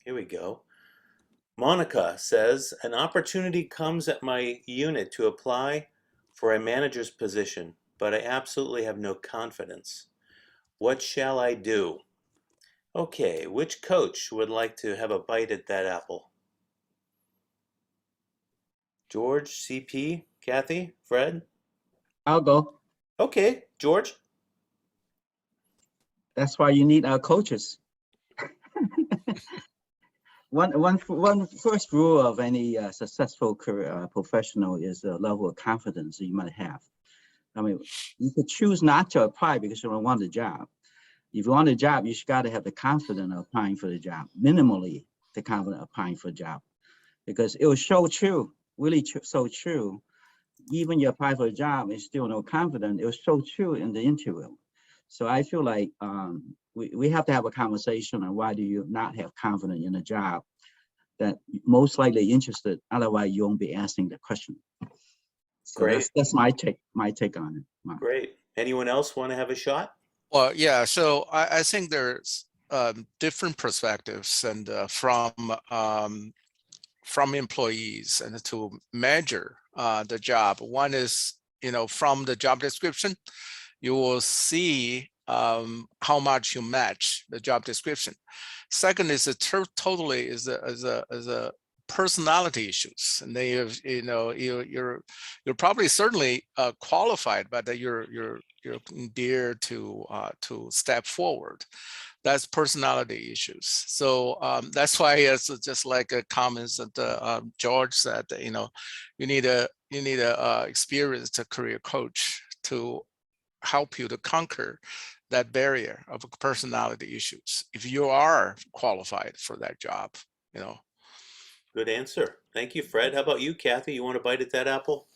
Here we go. Monica says, an opportunity comes at my unit to apply for a manager's position, but I absolutely have no confidence. What shall I do? Okay, which coach would like to have a bite at that apple? George, CP, Cathy, Fred? I'll go. Okay, George. That's why you need our coaches. One first rule of any successful career professional is the level of confidence that you might have. I mean, you could choose not to apply because you don't want the job. If you want a job, you got to have the confidence of applying for the job, minimally the confidence of applying for a job, because it will show true, really so true. Even you apply for a job and still no confidence, it was so true in the interview. So I feel like we have to have a conversation on why do you not have confidence in a job that most likely interested, otherwise you won't be asking the question. So Great. that's my take on it. Marc. Great. Anyone else want to have a shot? Well, yeah, so I think there's different perspectives and from employees and to measure the job. One is, from the job description, you will see how much you match the job description. Second is totally is a personality issues, and then you're probably certainly qualified, but you're dare to step forward. That's personality issues. So that's why it's just like a comments that George said. You need a experienced career coach to help you to conquer that barrier of personality issues if you are qualified for that job. Good answer. Thank you, Fred. How about you, Cathy? You want to bite at that apple?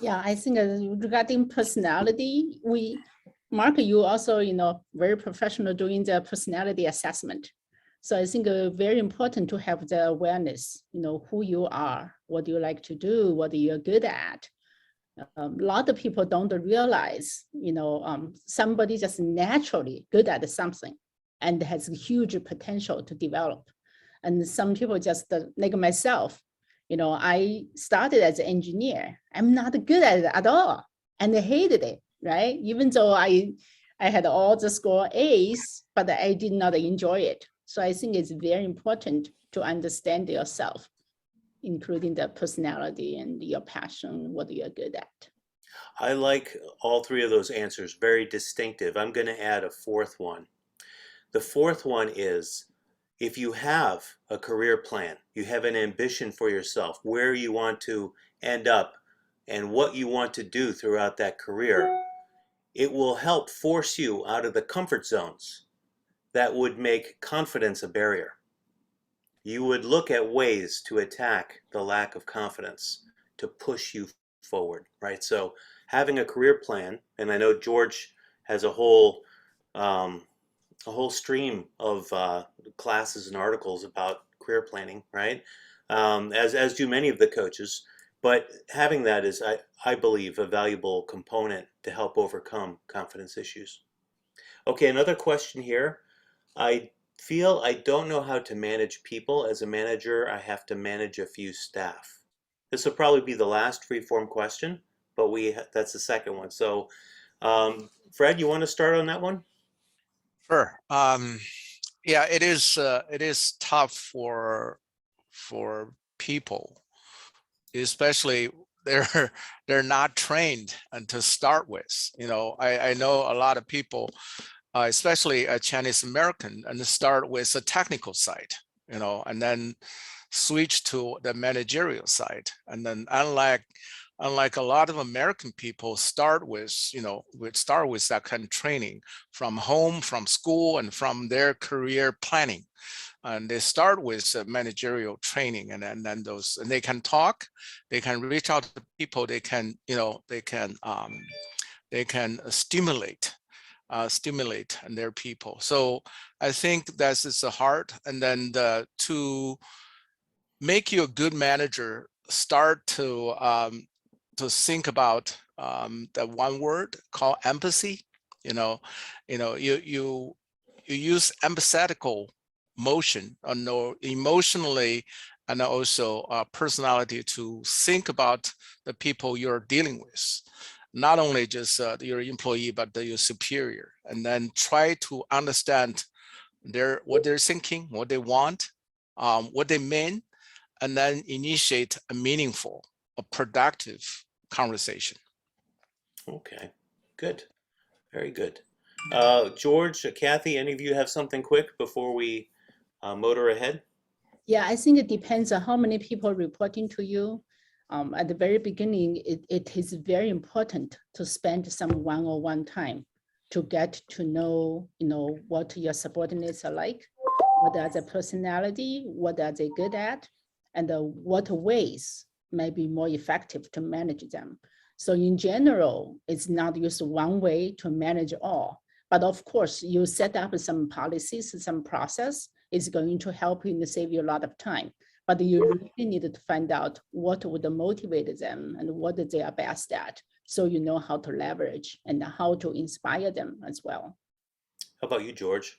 Yeah, I think regarding personality, Marc, you also, very professional doing the personality assessment. So I think very important to have the awareness, who you are, what you like to do, what you're good at. A lot of people don't realize, somebody just naturally good at something and has huge potential to develop. And some people just like myself, I started as an engineer. I'm not good at it at all. And I hated it, right? Even though I had all the score A's, but I did not enjoy it. So I think it's very important to understand yourself, including the personality and your passion, what you're good at. I like all three of those answers, very distinctive. I'm going to add a fourth one. The fourth one is, if you have a career plan, you have an ambition for yourself, where you want to end up and what you want to do throughout that career, it will help force you out of the comfort zones that would make confidence a barrier. You would look at ways to attack the lack of confidence to push you forward, right? So having a career plan, and I know George has a whole stream of classes and articles about career planning, right? As do many of the coaches. But having that is, I believe, a valuable component to help overcome confidence issues. Okay, another question here. I feel I don't know how to manage people. As a manager, I have to manage a few staff. This will probably be the last free-form question, but that's the second one. So, Fred, you want to start on that one? Sure. Yeah, it is tough for people, especially they're not trained and to start with. I know a lot of people, especially a Chinese American, and start with the technical side, and then switch to the managerial side. And then unlike a lot of American people start with that kind of training from home, from school, and from their career planning. And they start with managerial training, and then and they can talk, they can reach out to people, they can stimulate their people. So I think that's the heart. And then to make you a good manager, start to think about that one word called empathy. You use empathetical motion or no emotionally and also personality to think about the people you're dealing with, not only just your employee, but your superior, and then try to understand what they're thinking, what they want, what they mean, and then initiate a meaningful, a productive conversation. Okay, good. Very good. George, Cathy, any of you have something quick before we motor ahead? Yeah, I think it depends on how many people reporting to you. At the very beginning, it is very important to spend some one-on-one time to get to know, what your subordinates are like, what are their personality, what are they good at, and what ways may be more effective to manage them. So in general, it's not just one way to manage all, but of course, you set up some policies, some process is going to help you and save you a lot of time. But you really need to find out what would motivate them and what they are best at, so you know how to leverage and how to inspire them as well. How about you, George?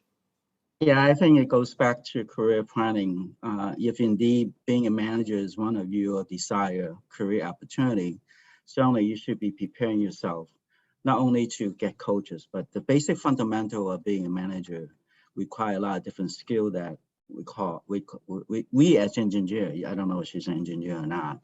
Yeah, I think it goes back to career planning. If indeed being a manager is one of your desired career opportunity, certainly you should be preparing yourself not only to get coaches, but the basic fundamental of being a manager require a lot of different skill that we as engineer, I don't know if she's an engineer or not,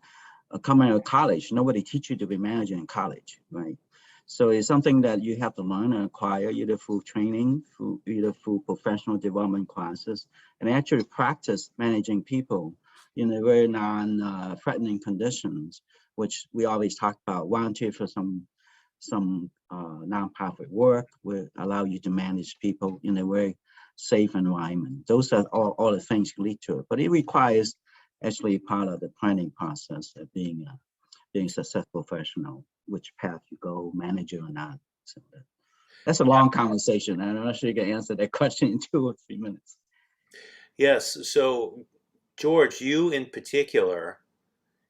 coming out of college, nobody teach you to be manager in college, right? So it's something that you have to learn and acquire either through training, through professional development classes, and actually practice managing people in a very non-threatening conditions, which we always talk about. Volunteer for some nonprofit work will allow you to manage people in a very safe environment. Those are all the things lead to it, but it requires actually part of the planning process of being a successful professional, which path you go, manager or not. So that's a long conversation. And I'm not sure you can answer that question in 2 or 3 minutes. Yes, so George, you in particular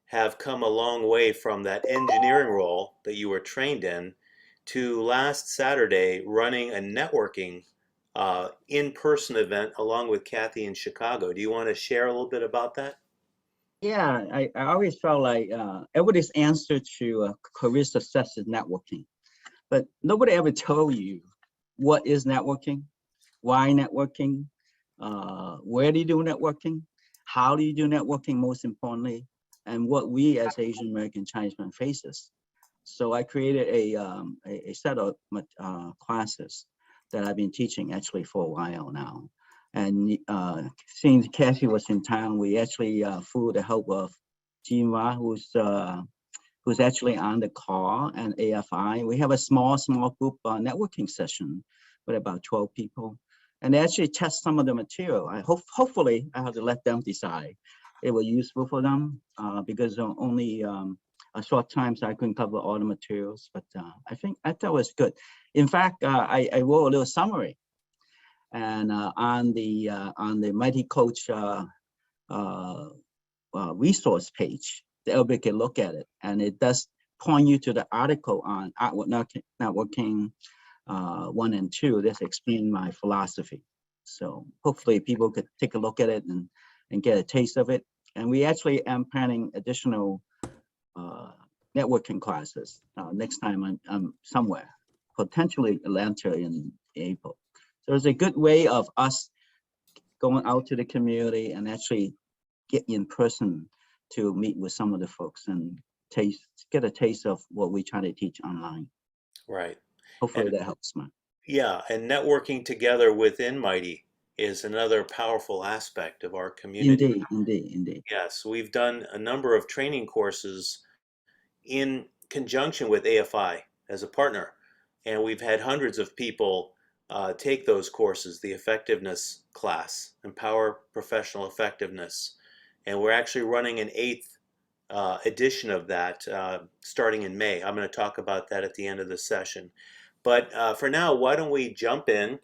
have come a long way from that engineering role that you were trained in to last Saturday running a networking in-person event along with Cathy in Chicago. Do you want to share a little bit about that? Yeah, I always felt like everybody's answer to career success is networking, but nobody ever told you what is networking, why networking, where do you do networking, how do you do networking, most importantly, and what we as Asian American Chinesmen faces. So I created a set of classes that I've been teaching actually for a while now. And since Cathy was in town, we actually, through the help of Jinwa, who's actually on the call, and AFI, we have a small group networking session with about 12 people. And they actually test some of the material. Hopefully, I have to let them decide it was useful for them because only a short time, so I couldn't cover all the materials. But I thought it was good. In fact, I wrote a little summary. And on the MyT Coach resource page, everybody can look at it, and it does point you to the article on networking 1 and 2. That's explain my philosophy. So hopefully people could take a look at it and get a taste of it. And we actually am planning additional networking classes next time I'm somewhere, potentially Atlanta in April. So it's a good way of us going out to the community and actually get in person to meet with some of the folks and get a taste of what we try to teach online. Right. Hopefully And that helps, man. yeah, and networking together within MyT is another powerful aspect of our community. Indeed. Yes, we've done a number of training courses in conjunction with AFI as a partner, and we've had hundreds of people take those courses, the effectiveness class, Empower Professional Effectiveness, and we're actually running an 8th edition of that starting in May. I'm going to talk about that at the end of the session. But for now, why don't we jump in?